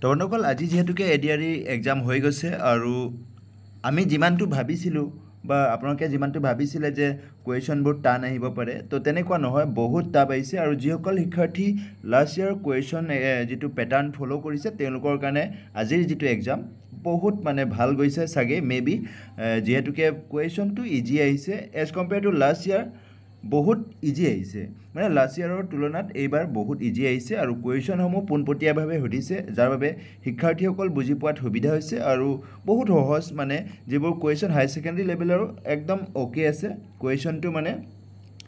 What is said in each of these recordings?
তো বন্ধুসকল আজি যেহেতুকে এডিআৰই এক্সাম হৈ গৈছে আৰু আমি যিমানটো ভাবিছিলোঁ বা আপোনালোকে যিমানটো ভাবিছিলে যে কুৱেশ্যনবোৰ টান আহিব পাৰে তো তেনেকুৱা নহয় বহুত টাফ আহিছে আৰু যিসকল শিক্ষাৰ্থী লাষ্ট ইয়াৰ কুৱেশ্যন যিটো পেটাৰ্ণ ফ'ল' কৰিছে তেওঁলোকৰ কাৰণে আজিৰ যিটো এক্সাম বহুত মানে ভাল গৈছে চাগে মেবি যিহেতুকে কুৱেশ্যনটো ইজি আহিছে as compare to last year বহুত ইজি আহিছে মানে লাষ্ট ইয়াৰৰ তুলনাত এইবাৰ বহুত ইজি আহিছে আৰু কুৱেশ্যনসমূহ পোনপটীয়াভাৱে সুধিছে যাৰ বাবে শিক্ষাৰ্থীসকল বুজি পোৱাত সুবিধা হৈছে আৰু বহুত সহজ মানে যিবোৰ কুৱেশ্যন হাই ছেকেণ্ডেৰী লেভেলৰ একদম অ'কে আছে কুৱেশ্যনটো মানে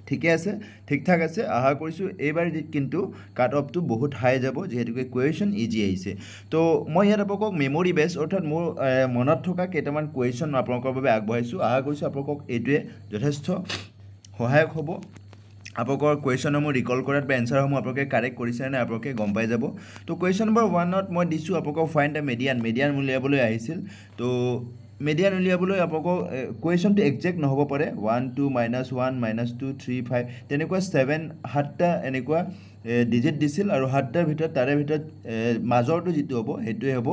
ঠিকে আছে ঠিক ঠাক আছে আশা কৰিছোঁ এইবাৰ কিন্তু কাট অফটো বহুত হাই যাব যিহেতুকে কুৱেশ্যন ইজি আহিছে তো মই ইয়াত আপোনালোকক মেমৰি বেছ অৰ্থাৎ মোৰ মনত থকা কেইটামান কুৱেশ্যন আপোনালোকৰ বাবে আগবঢ়াইছোঁ আশা কৰিছোঁ আপোনালোকক এইটোৱে যথেষ্ট সহায়ক হ'ব আপোনালোকৰ কুৱেশ্যনসমূহ ৰিকল কৰাত বা এনচাৰসমূহ আপোনালোকে কাৰেক্ট কৰিছে নে আপোনালোকে গম পাই যাব তো কুৱেশ্যন নম্বৰ 1ত মই দিছোঁ আপোনালোকক ফাইণ্ড দ্য মিডিয়ান উলিয়াবলৈ আহিছিল তো মিডিয়ান উলিয়াবলৈ আপোনালোকক কুৱেশ্যনটো একজেক্ট নহ'ব পাৰে 1 2 -1 -2 3 5 তেনেকুৱা 7টা এনেকুৱা ডিজিট দিছিল আৰু 7টাৰ ভিতৰত তাৰে ভিতৰত মাজৰটো যিটো হ'ব সেইটোৱে হ'ব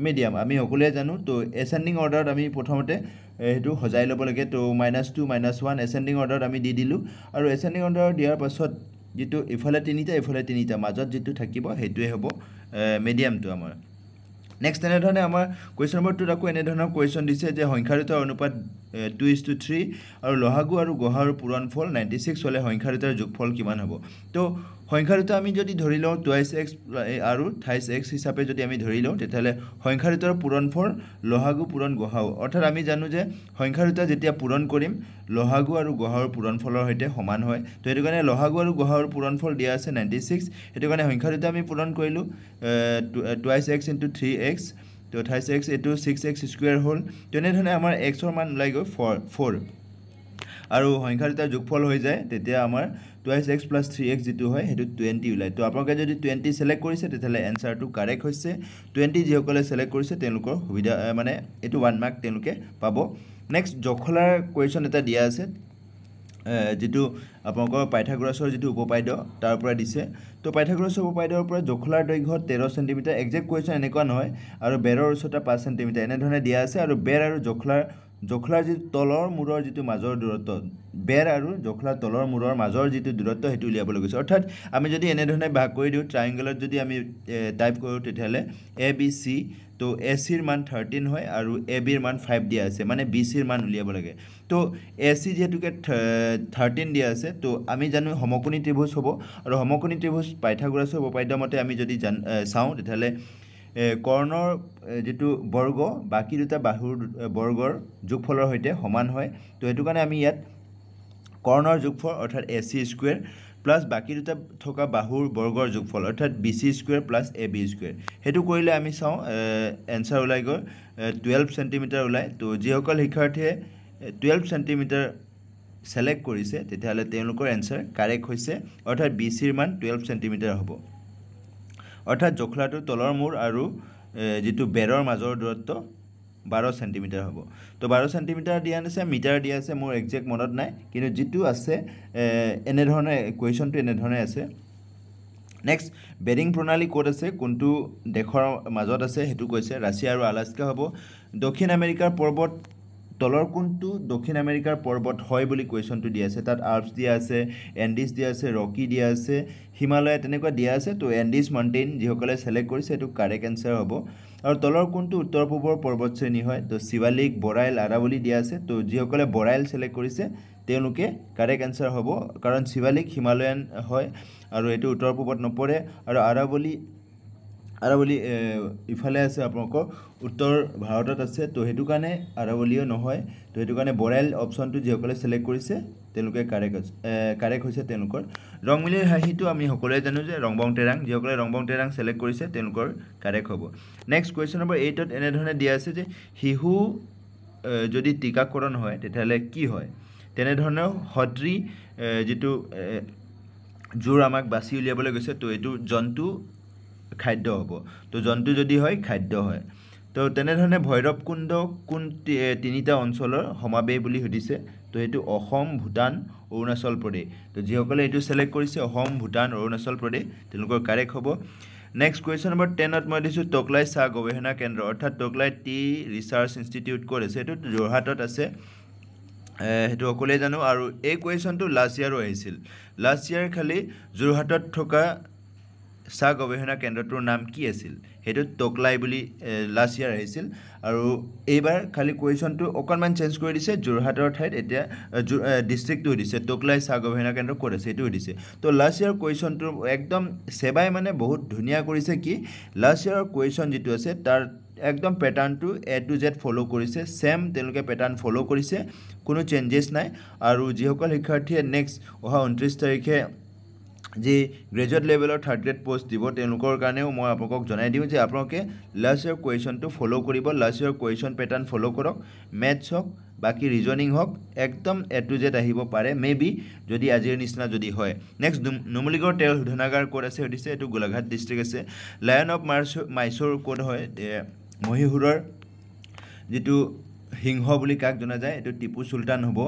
মিডিয়াম আমি সকলোৱে জানো তো এচেণ্ডিং অৰ্ডাৰত আমি প্ৰথমতে সেইটো সজাই ল'ব লাগে তো -2 -1 এচেণ্ডিং অৰ্ডাৰত আমি দি দিলোঁ আৰু এচেণ্ডিং অৰ্ডাৰত দিয়াৰ পাছত যিটো ইফালে তিনিটা মাজত যিটো থাকিব সেইটোৱে হ'ব মিডিয়ামটো আমাৰ নেক্সট এনেধৰণে আমাৰ কুৱেশ্যন নম্বৰ 2ত আকৌ এনেধৰণৰ কুৱেশ্যন দিছে যে সংখ্যাৰ অনুপাত 2:3 আৰু লহাগু আৰু গসাগুৰ পূৰণফল 96 হ'লে সংখ্যাৰ যোগফল কিমান হ'ব তো সংখ্যাৰ আমি যদি ধৰি লওঁ 2x আৰু 28x হিচাপে যদি আমি ধৰি লওঁ তেতিয়াহ'লে সংখ্যাৰ পূৰণফল লহাগু পূৰণ গসাগু অৰ্থাৎ আমি জানো যে সংখ্যাৰ যেতিয়া পূৰণ কৰিম লহাগু আৰু গসাগুৰ পূৰণফলৰ সৈতে সমান হয় তো সেইটো কাৰণে লহাগু আৰু গসাগুৰ পূৰণফল দিয়া আছে 96 সেইটো কাৰণে সংখ্যাৰ আমি পূৰণ কৰিলোঁ 2x × 3x তো 28x এইটো 6x স্কুৱেৰ হ'ল তেনেধৰণে আমাৰ xৰ মান ওলাই গৈ 4 আৰু সংখ্যাৰ যোগফল হৈ যায় তেতিয়া আমাৰ 2x + 3x যিটো হয় সেইটো 20 ওলায় তো আপোনালোকে যদি 20 চিলেক্ট কৰিছে তেতিয়াহ'লে এনচাৰটো কাৰেক্ট হৈছে 20 যিসকলে চিলেক্ট কৰিছে তেওঁলোকৰ সুবিধা মানে এইটো 1 মাৰ্ক তেওঁলোকে পাব নেক্সট জখলাৰ কুৱেশ্যন এটা দিয়া আছে যেটো আপোনালোকৰ পাইথাগোৰাছৰ যেটো উপপাদ্য তাৰ পৰা দিছে তো পাইথাগোৰাছৰ উপপাদ্যৰ পৰা জখলাৰ দৈৰ্ঘ্য 13 সেমি একজেক্ট কুৱেশ্যন এনেকুৱা নহয় আৰু বেৰৰ উচ্চতা 5 সেমি এনেধৰণে দিয়া আছে আৰু বেৰ আৰু জখলাৰ যিটো তলৰ মূৰৰ যিটো মাজৰ দূৰত্ব বেৰ আৰু জখলাৰ তলৰ মূৰৰ মাজৰ যিটো দূৰত্ব সেইটো উলিয়াবলৈ গৈছে অৰ্থাৎ আমি যদি এনেধৰণে ভাগ কৰি দিওঁ ট্ৰায়াংগলত যদি আমি টাইপ কৰোঁ তেতিয়াহ'লে ABC তো AC ৰ মান 13 হয় আৰু AB ৰ মান 5 দিয়া আছে মানে BC ৰ মান উলিয়াব লাগে তো AC যেহেতুকে 13 দিয়া আছে তো আমি জানো সমকোণী ত্ৰিভুজ হ'ব আৰু সমকোণী ত্ৰিভুজ পাইথাগোৰাছৰ উপপাদ্য মতে আমি যদি চাওঁ তেতিয়াহ'লে কৰ্ণৰ যেটো বৰ্গ বাকি দুটা বাহুৰ বৰ্গৰ যোগফলৰ সৈতে সমান হয় তো সেইটো কাৰণে আমি ইয়াত কৰ্ণৰ যোগফল অৰ্থাৎ AC স্কুৱেৰ প্লাস বাকি দুটা থকা বাহুৰ বৰ্গৰ যোগফল অৰ্থাৎ BC square plus AB square হেতু কৰিলে আমি চাওঁ এনসাৰ ওলাই গৈ 12 সেন্টিমিটাৰ ওলাই তো যিসকল শিক্ষাৰ্থীয়ে 12 সেন্টিমিটাৰ সিলেক্ট কৰিছে তেতিয়াহ'লে তেওঁলোকৰ এনসাৰ কাৰেক্ট হৈছে অৰ্থাৎ BC ৰ মান 12 সেন্টিমিটাৰ হ'ব অৰ্থাৎ জখলাটোৰ তলৰ মূৰ আৰু যেটো বেৰৰ মাজৰ দূৰত্ব 12 সেন্টিমিটাৰ হ'ব তো 12 সেন্টিমিটাৰ দিয়া আছে মিটাৰ দিয়া আছে মোৰ একজেক্ট মনত নাই কিন্তু যেটো আছে এনে ধৰণে কুৱেশ্যনটো এনে ধৰণে আছে নেক্সট বেৰিং প্ৰণালী কোড আছে কোনটো দেশৰ মাজত আছে হেতু কৈছে ৰাছিয়া আৰু আলাস্কা হ'ব দক্ষিণ আমেৰিকাৰ পৰ্বত তলৰ কোনটো দক্ষিণ আমেৰিকাৰ পৰ্বত হয় বুলি কুৱেশ্যনটো দিয়া আছে তাত আল্পছ দিয়া আছে এন্ডিজ দিয়া আছে ৰকি দিয়া আছে হিমালয় তেনেকুৱা দিয়া আছে তো এন্ডিজ মাউণ্টেইন যিসকলে সিলেক্ট কৰিছে এটো কাৰেক্ট আনসাৰ হ'ব আৰু তলৰ কোনটো উত্তৰ পূবৰ পৰ্বত শ্ৰেণী হয় তো শিৱালিক বৰাইল আৰাৱলী দিয়া আছে তো যিসকলে বৰাইল সিলেক্ট কৰিছে তেওঁলোকে কাৰেক্ট আনসাৰ হ'ব কাৰণ শিৱালিক হিমালয়ান হয় আৰু এটো উত্তৰ পূবত নপৰে আৰু আৰাৱলী ইফালে আছে আপোনালোকৰ উত্তৰ ভাৰতত আছে তো হেতু কাৰণে আৰাৱলীও নহয় তো হেতু কাৰণে বৰাইল অপচনটো যিসকলে সিলেক্ট কৰিছে তেওঁলোকে কাৰেক্ট হৈছে তেওঁলোকৰ ৰংমিলিৰ হাঁহিটো আমি সকলোৱে জানো যে ৰংবং তেৰাং যিসকলে ৰংবং তেৰাং সিলেক্ট কৰিছে তেওঁলোকৰ কাৰেক্ট হ'ব নেক্সট কুৱেশ্যন নম্বৰ 8ত এনে ধৰণে দিয়া আছে যে হিহু যদি টিকাকৰণ হয় তেতিয়াহ'লে কি হয় তেনে ধৰণৰ হদ্ৰি যেটো জোৰ আমাক বাছি উলিয়াবলৈ গৈছে তো এটো জন্তু খাদ্য হ'ব তো জন্তু যদি হয় খাদ্য হয় তো তেনে ধৰণে ভৈৰৱ কুণ্ড কোন তিনিটা অঞ্চলৰ সমাবেশ বুলি সুধিছে তো এটো অসম ভূটান অৰুণাচল প্ৰদেশ তো যিসকলে এটো সিলেক্ট কৰিছে অসম ভূটান অৰুণাচল প্ৰদেশ তেওঁলোকৰ কাৰেক্ট হ'ব নেক্সট কুৱেশ্যন নম্বৰ 10ত মই দিছোঁ টকলাই চাহ গৱেষণা কেন্দ্ৰ অৰ্থাৎ টকলাই টি ৰিচাৰ্চ ইনষ্টিটিউট ক'ত আছে এইটো যোৰহাটত আছে সেইটো সকলোৱে জানো আৰু এই কুৱেশ্যনটো লাষ্ট ইয়াৰো আহিছিল লাষ্ট ইয়াৰ খালি যোৰহাটত থকা চাহ গৱেষণা কেন্দ্ৰটোৰ নাম কি আছিল সেইটো টকলাই বুলি লাষ্ট ইয়াৰ আহিছিল আৰু এইবাৰ খালি কুৱেশ্যনটো অকণমান চেঞ্জ কৰি দিছে যোৰহাটৰ ঠাইত এতিয়া ডিষ্ট্ৰিক্টটো দিছে টকলাই চাহ গৱেষণা কেন্দ্ৰ ক'ত আছে এইটো দিছে তো লাষ্ট ইয়াৰ কুৱেশ্যনটো একদম সেবাই মানে বহুত ধুনীয়া কৰিছে কি লাষ্ট ইয়াৰৰ কুৱেশ্যন যিটো আছে তাৰ একদম পেটাৰ্ণটো A to Z ফ'ল' কৰিছে ছেম তেওঁলোকে পেটাৰ্ণ ফ'ল' কৰিছে কোনো চেঞ্জেছ নাই আৰু যিসকল শিক্ষাৰ্থীয়ে নেক্সট অহা 29 তাৰিখে যি গ্ৰেজুৱেট লেভেলৰ থাৰ্ড গ্ৰেড পোষ্ট দিব তেওঁলোকৰ কাৰণেও মই আপোনালোকক জনাই দিওঁ যে আপোনালোকে লাষ্ট ইয়াৰ কুৱেশ্যনটো ফ'ল' কৰিব last year question pattern follow' কৰক মেথছ হওক বাকী ৰিজনিং হওক একদম A to Z আহিব পাৰে মে বি যদি আজিৰ নিচিনা যদি হয় নেক্সট নুমলীগড় তেল শোধনাগাৰ ক'ত আছে সুধিছে এইটো গোলাঘাট ডিষ্ট্ৰিক্ট আছে লায়ন অফ মাইচুৰ ক'ত হয় মহীশূৰৰ যিটো সিংহ বুলি কাক জনা যায় এইটো টিপু চুলতান হ'ব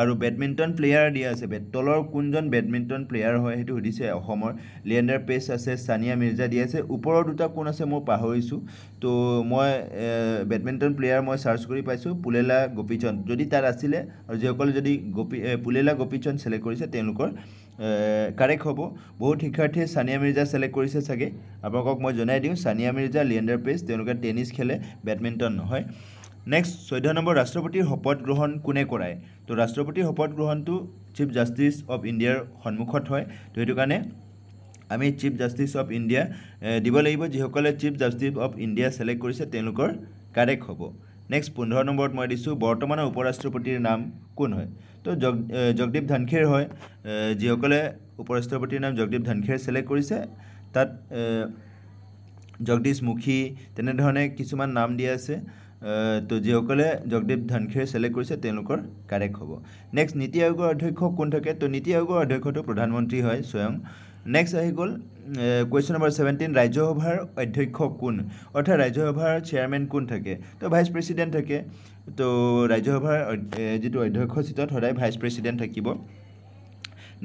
আৰু বেডমিণ্টন প্লেয়াৰ দিয়া আছে তলৰ কোনজন বেডমিণ্টন প্লেয়াৰ হয় সেইটো সুধিছে অসমৰ লিয়েণ্ডাৰ পেছ আছে সানিয়া মিৰ্জা দিয়া আছে ওপৰৰ দুটা কোন আছে মই পাহৰিছোঁ তো মই বেডমিণ্টন প্লেয়াৰ মই চাৰ্চ কৰি পাইছোঁ পুলেলা গোপীচন্দ যদি তাত আছিলে আৰু যিসকলে যদি পুলেলা গোপীচন্দ ছিলেক্ট কৰিছে তেওঁলোকৰ কাৰেক্ট হ'ব বহুত শিক্ষাৰ্থীয়ে সানিয়া মিৰ্জা ছিলেক্ট কৰিছে চাগে আপোনালোকক মই জনাই দিওঁ সানিয়া মিৰ্জা লিয়েণ্ডাৰ পেছ তেওঁলোকে টেনিছ খেলে বেডমিণ্টন নহয় নেক্সট 14 নম্বৰ ৰাষ্ট্ৰপতিৰ শপত গ্ৰহণ কোনে কৰায় তো ৰাষ্ট্ৰপতিৰ শপত গ্ৰহণটো চিফ জাষ্টিছ অফ ইণ্ডিয়াৰ সন্মুখত হয় তো সেইটো কাৰণে আমি চিফ জাষ্টিছ অফ ইণ্ডিয়া দিব লাগিব যিসকলে chief justice of India select কৰিছে তেওঁলোকৰ কাৰেক্ট হ'ব নেক্সট 15 নম্বৰত মই দিছোঁ বৰ্তমানৰ উপৰাষ্ট্ৰপতিৰ নাম কোন হয় তো জগদীপ ধনখেৰ হয় যিসকলে উপৰাষ্ট্ৰপতিৰ নাম জগদীপ ধনখেৰ ছিলেক্ট কৰিছে তাত জগদীশ মুখী তেনেধৰণে কিছুমান নাম দিয়া আছে তো যিসকলে জগদীপ ধনখেৰ ছিলেক্ট কৰিছে তেওঁলোকৰ কাৰেক্ট হ'ব নেক্সট নীতি আয়োগৰ অধ্যক্ষ কোন থাকে তো নীতি আয়োগৰ অধ্যক্ষটো প্ৰধানমন্ত্ৰী হয় স্বয়ং নেক্সট আহি গ'ল কুৱেশ্যন নম্বৰ 17 ৰাজ্যসভাৰ অধ্যক্ষ কোন অৰ্থাৎ ৰাজ্যসভাৰ চেয়াৰমেন কোন থাকে তো ভাইচ প্ৰেছিডেণ্ট থাকে তো ৰাজ্যসভাৰ যিটো অধ্যক্ষ চিটত সদায় ভাইচ প্ৰেছিডেণ্ট থাকিব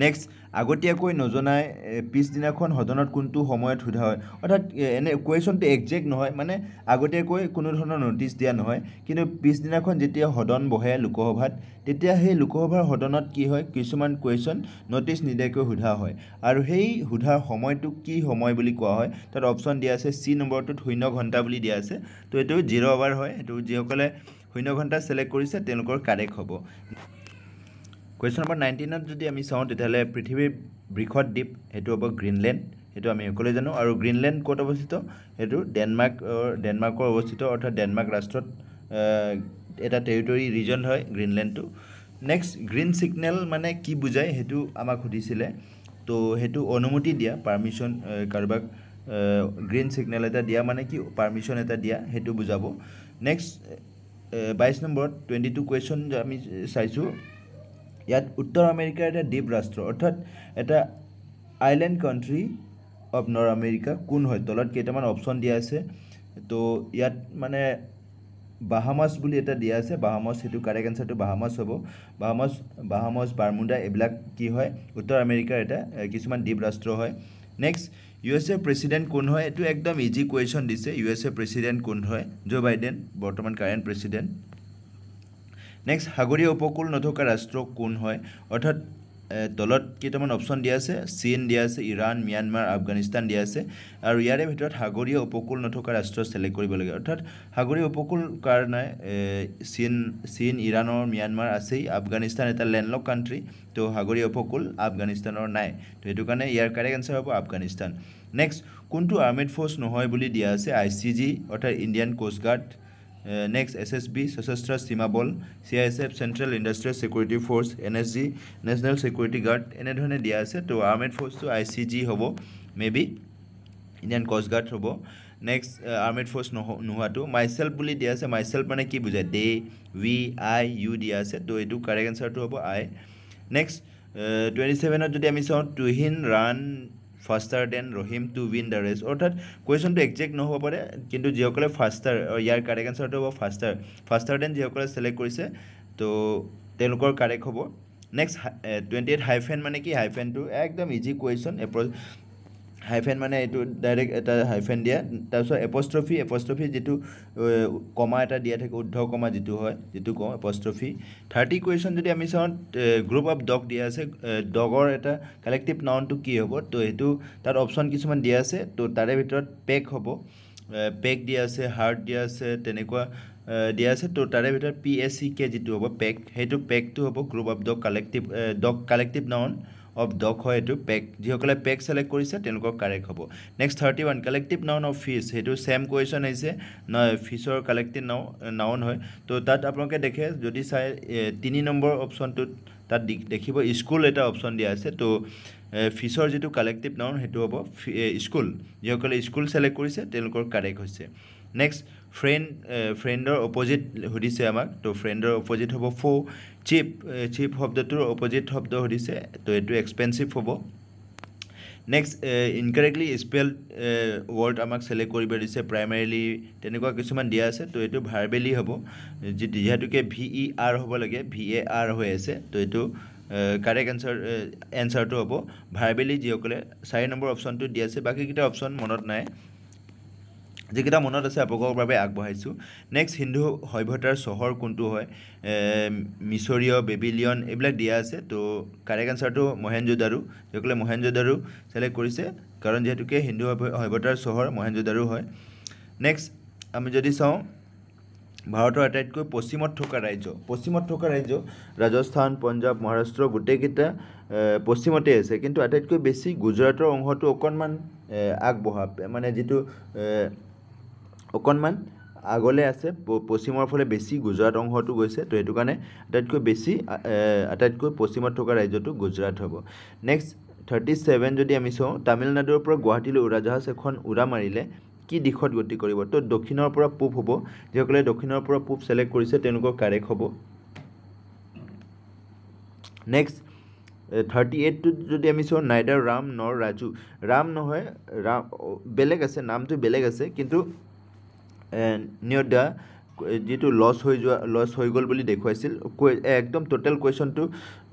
নেক্সট আগতীয়াকৈ নজনাই পিছদিনাখন সদনত কোনটো সময়ত সোধা হয় অৰ্থাৎ এনে কুৱেশ্যনটো একজেক্ট নহয় মানে আগতীয়াকৈ কোনো ধৰণৰ ন'টিছ দিয়া নহয় কিন্তু পিছদিনাখন যেতিয়া সদন বহে লোকসভাত তেতিয়া সেই লোকসভাৰ সদনত কি হয় কিছুমান কুৱেশ্যন ন'টিছ নিদিয়াকৈ সোধা হয় আৰু সেই সোধাৰ সময়টো কি সময় বুলি কোৱা হয় তাত অপশ্যন দিয়া আছে চি নম্বৰটোত 0 ঘণ্টা বুলি দিয়া আছে তো এইটো 0 আৱাৰ হয় এইটো যিসকলে 0 ঘণ্টা ছিলেক্ট কৰিছে তেওঁলোকৰ কাৰেক্ট হ'ব কুৱেশ্যন নম্বৰ 19ত যদি আমি চাওঁ তেতিয়াহ'লে পৃথিৱীৰ বৃহৎ দ্বীপ সেইটো হ'ব গ্ৰীণলেণ্ড সেইটো আমি সকলোৱে জানো আৰু গ্ৰীণলেণ্ড ক'ত অৱস্থিত সেইটো ডেনমাৰ্কৰ অৱস্থিত অৰ্থাৎ ডেনমাৰ্ক ৰাষ্ট্ৰত এটা টেৰিটৰী ৰিজন হয় গ্ৰীণলেণ্ডটো নেক্সট গ্ৰীণ ছিগনেল মানে কি বুজায় সেইটো আমাক সুধিছিলে তো সেইটো অনুমতি দিয়া পাৰ্মিশ্যন কাৰোবাক গ্ৰীণ ছিগনেল এটা দিয়া মানে কি পাৰ্মিশ্যন এটা দিয়া সেইটো বুজাব নেক্সট 22 নম্বৰত 22 কুৱেশ্যন আমি চাইছোঁ ইয়াত উত্তৰ আমেৰিকাৰ এটা দ্বীপ ৰাষ্ট্ৰ অৰ্থাৎ এটা island country of north America কোন হয় তলত কেইটামান অপশ্যন দিয়া আছে তো ইয়াত মানে বাহামাছ বুলি এটা দিয়া আছে বাহামাছ সেইটো কাৰেক্ট এনচাৰটো বাহামাছ হ'ব বাহামাছ বাৰ্মুডা এইবিলাক কি হয় উত্তৰ আমেৰিকাৰ এটা কিছুমান দ্বীপ ৰাষ্ট্ৰ হয় নেক্সট USA প্ৰেছিডেণ্ট কোন হয় এইটো একদম ইজি কুৱেশ্যন দিছে USA প্ৰেছিডেণ্ট কোন হয় জো বাইডেন বৰ্তমান কাৰেণ্ট প্ৰেছিডেণ্ট নেক্সট সাগৰীয় উপকূল নথকা ৰাষ্ট্ৰ কোন হয় অৰ্থাৎ তলত কেইটামান অপশ্যন দিয়া আছে চীন দিয়া আছে ইৰাণ ম্যানমাৰ আফগানিস্তান দিয়া আছে আৰু ইয়াৰে ভিতৰত সাগৰীয় উপকূল নথকা ৰাষ্ট্ৰ ছিলেক্ট কৰিব লাগে অৰ্থাৎ সাগৰীয় উপকূল কাৰণে চীন ইৰাণৰ ম্যানমাৰ আছেই আফগানিস্তান এটা লেণ্ডলক কাণ্ট্ৰি তো সাগৰীয় উপকূল আফগানিস্তানৰ নাই তো সেইটো কাৰণে ইয়াৰ কাৰেক্ট এনচাৰ হ'ব আফগানিস্তান নেক্সট কোনটো আৰ্মিড ফ'ৰ্চ নহয় বুলি দিয়া আছে ICG অৰ্থাৎ Indian coast guard next SSB সশস্ত্ৰ সীমা বল CISF central industrial security force NSG national security guard এনেধৰণে দিয়া আছে তো আৰ্মিড ফ'ৰ্চটো ICG হ'ব may be Indian coast guard হ'ব নেক্সট আৰ্মিড ফ'ৰ্চ নোহোৱাটো মাইছেল্ফ বুলি দিয়া আছে মাইছেল্ফ মানে কি বুজায় দে উই আই ইউ দিয়া আছে তো এইটো কাৰেক্ট এনচাৰটো হ'ব আই নেক্সট 27ত যদি আমি চাওঁ Tuhin ran faster than Rahim to win the race অৰ্থাৎ কুৱেশ্যনটো একজেক্ট নহ'ব পাৰে কিন্তু যিসকলে ফাষ্টাৰ ইয়াৰ কাৰেক্ট এনচাৰটো হ'ব ফাষ্টাৰ দেন যিসকলে ছিলেক্ট কৰিছে তো তেওঁলোকৰ কাৰেক্ট হ'ব নেক্সট 28 হাইফেন মানে কি হাইফেনটো একদম ইজি কুৱেশ্যন হাইফেন মানে এইটো ডাইৰেক্ট এটা হাইফেন দিয়া তাৰপিছত এপষ্ট্ৰফি যিটো কমা এটা দিয়া থাকে উদ্ধ কমা যিটো হয় যিটো কওঁ এপষ্ট্ৰফি 30 কুৱেশ্যন যদি আমি চাওঁ গ্ৰুপ অফ ডগ দিয়া আছে ডগৰ এটা কালেক্টিভ নাউনটো কি হ'ব তো সেইটো তাত অপশ্যন কিছুমান দিয়া আছে তো তাৰে ভিতৰত পেক হ'ব পেক দিয়া আছে হাৰ্ট দিয়া আছে তেনেকুৱা দিয়া আছে তো তাৰে ভিতৰত PSCK যিটো হ'ব পেক সেইটো পেকটো হ'ব group of dog collective noun of dog হয় এইটো পেক যিসকলে পেক সেলেক্ট কৰিছে তেওঁলোকৰ কাৰেক্ট হ'ব next 31 collective noun of fish সেইটো সেম কুৱেশ্যন আহিছে ফিছৰ কালেক্টিভ নাউন হয় তো তাত আপোনালোকে দেখে যদি চাই 3 নম্বৰ অপশ্যনটোত তাত দেখিব স্কুল এটা অপশ্যন দিয়া আছে তো ফিছৰ যিটো কালেক্টিভ নাউন সেইটো হ'ব স্কুল যিসকলে স্কুল সেলেক্ট কৰিছে তেওঁলোকৰ কাৰেক্ট হৈছে নেক্সট ফ্ৰেণ্ডৰ অপজিট সুধিছে আমাক তো ফ্ৰেণ্ডৰ অপজিট হ'ব ফো চিপ শব্দটোৰ অপজিট শব্দ সুধিছে তো এইটো এক্সপেন্সিভ হ'ব নেক্সট ইনকাৰেক্টলি স্পেল্ড ৱৰ্ড আমাক সেলেক্ট কৰিব দিছে প্ৰাইমাৰীলি তেনেকুৱা কিছুমান দিয়া আছে তো এইটো ভাৰ্বেলি হ'ব যিহেতুকে VER হ'ব লাগে VAR হৈ আছে তো এইটো কাৰেক্ট এনসাৰটো হ'ব ভাৰ্বেলি যিসকলে 4 নম্বৰ অপশ্যনটো দিয়া আছে বাকীকেইটা অপশ্যন মনত নাই যিকেইটা মনত আছে আপোনালোকৰ বাবে আগবঢ়াইছোঁ নেক্সট হিন্দু সভ্যতাৰ চহৰ কোনটো হয় মিছৰীয় বেবিলিয়ন এইবিলাক দিয়া আছে তো কাৰেক্ট এনসাৰটো মহেঞ্জোদাৰো যিসকলে মহেঞ্জোদাৰো সেলেক্ট কৰিছে কাৰণ যিহেতুকে হিন্দু সভ্যতাৰ চহৰ মহেঞ্জোদাৰো হয় নেক্সট আমি যদি চাওঁ ভাৰতৰ আটাইতকৈ পশ্চিমত থকা ৰাজ্য ৰাজস্থান পঞ্জাৱ মহাৰাষ্ট্ৰ গোটেইকেইটা পশ্চিমতে আছে কিন্তু আটাইতকৈ বেছি গুজৰাটৰ অংশটো অকণমান আগবঢ়া মানে যিটো অকণমান আগলৈ আছে পশ্চিমৰ ফালে বেছি গুজৰাট অংশটো গৈছে তো সেইটো কাৰণে আটাইতকৈ পশ্চিমত থকা ৰাজ্যটো গুজৰাট হ'ব নেক্সট 37 যদি আমি চাওঁ তামিলনাডুৰ পৰা গুৱাহাটীলৈ উৰাজাহাজ এখন উৰা মাৰিলে কি দিশত গতি কৰিব তো দক্ষিণৰ পৰা পূব হ'ব যিসকলে দক্ষিণৰ পৰা পূব সেলেক্ট কৰিছে তেওঁলোকৰ কাৰেক্ট হ'ব নেক্সট 38 টো যদি আমি চাওঁ নাইডাৰ ৰাম নৰ ৰাজু ৰাম নহয় ৰাম বেলেগ আছে নামটো বেলেগ আছে কিন্তু নিয়দা যিটো লছ হৈ গ'ল বুলি দেখুৱাইছিল একদম টোটেল কুৱেশ্যনটো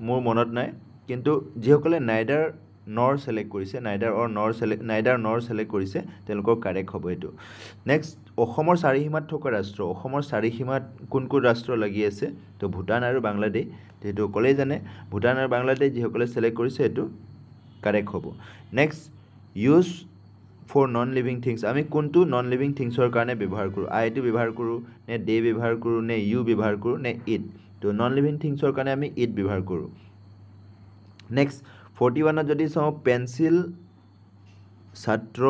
মোৰ মনত নাই কিন্তু যিসকলে নাইডাৰ নৰ সেলেক্ট কৰিছে নাইডাৰ নৰ সেলেক্ট কৰিছে তেওঁলোকৰ কাৰেক্ট হ'ব এইটো নেক্সট অসমৰ চাৰিসীমাত থকা ৰাষ্ট্ৰ অসমৰ চাৰিসীমাত কোন ৰাষ্ট্ৰ লাগি আছে তো ভূটান আৰু বাংলাদেশ সেইটো সকলোৱে জানে ভূটান আৰু বাংলাদেশ যিসকলে সেলেক্ট কৰিছে এইটো কাৰেক্ট হ'ব next use for non living things আমি কোনটো নন লিভিং থিংছৰ কাৰণে ব্যৱহাৰ কৰোঁ আইটো ব্যৱহাৰ কৰোঁ নে দে ব্যৱহাৰ কৰোঁ নে ইউ ব্যৱহাৰ কৰোঁ নে ইট তো নন লিভিং থিংছৰ কাৰণে আমি ইট ব্যৱহাৰ কৰোঁ নেক্সট 41 যদি চাওঁ পেঞ্চিল ছাত্ৰ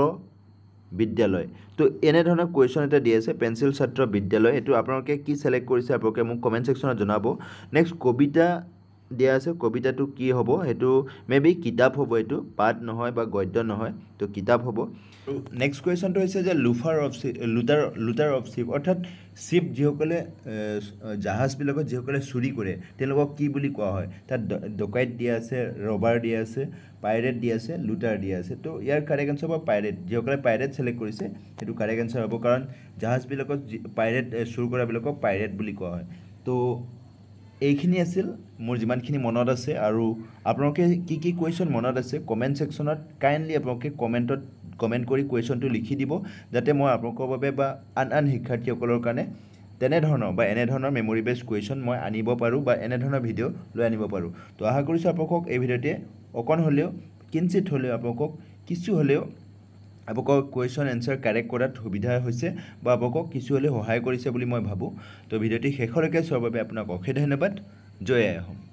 বিদ্যালয় তো এনেধৰণৰ কুৱেশ্যন এটা দি আছে পেঞ্চিল ছাত্ৰ বিদ্যালয় এইটো আপোনালোকে কি সেলেক্ট কৰিছে আপোনালোকে মোক কমেণ্ট ছেকশ্যনত জনাব নেক্সট কবিতা দিয়া আছে কবিতাটো কি হ'ব সেইটো মেবি কিতাপ হ'ব এইটো পাঠ নহয় বা গদ্য নহয় তো কিতাপ হ'ব নেক্সট কুৱেশ্যনটো হৈছে যে লুটাৰ অফ শিপ অৰ্থাৎ শিপ যিসকলে জাহাজবিলাকত যিসকলে চুৰি কৰে তেওঁলোকক কি বুলি কোৱা হয় তাত ডকাইত দিয়া আছে ৰবাৰ দিয়া আছে পাইৰেট দিয়া আছে লুটাৰ দিয়া আছে তো ইয়াৰ কাৰেক্ট এনসাৰ হ'ব পাইৰেট যিসকলে পাইৰেট সেলেক্ট কৰিছে সেইটো কাৰেক্ট এনসাৰ হ'ব কাৰণ জাহাজবিলাকত পাইৰেট চুৰ কৰাবিলাকক পাইৰেট বুলি কোৱা হয় তো এইখিনি আছিল মোৰ যিমানখিনি মনত আছে আৰু আপোনালোকে কি কুৱেশ্যন মনত আছে কমেণ্ট ছেকশ্যনত কাইণ্ডলি আপোনালোকে কমেণ্ট কৰি কুৱেশ্যনটো লিখি দিব যাতে মই আপোনালোকৰ বাবে বা আন শিক্ষাৰ্থীসকলৰ কাৰণে এনেধৰণৰ মেমৰি বেছ কুৱেশ্যন মই আনিব পাৰোঁ বা এনেধৰণৰ ভিডিঅ' লৈ আনিব পাৰোঁ তো আশা কৰিছোঁ আপোনালোকক এই ভিডিঅ'টোৱে অকণ হ'লেও কিঞ্চিত হ'লেও আপোনালোকক কিছু হ'লেও আপোনালোকৰ কুৱেশ্যন এনসাৰ কাৰেক্ট কৰাত সুবিধা হৈছে বা আপোনালোকক কিছু হ'লেও সহায় কৰিছে বুলি মই ভাবোঁ তো ভিডিঅ'টি শেষলৈকে চোৱাৰ বাবে আপোনাক অশেষ ধন্যবাদ জয় আই অসম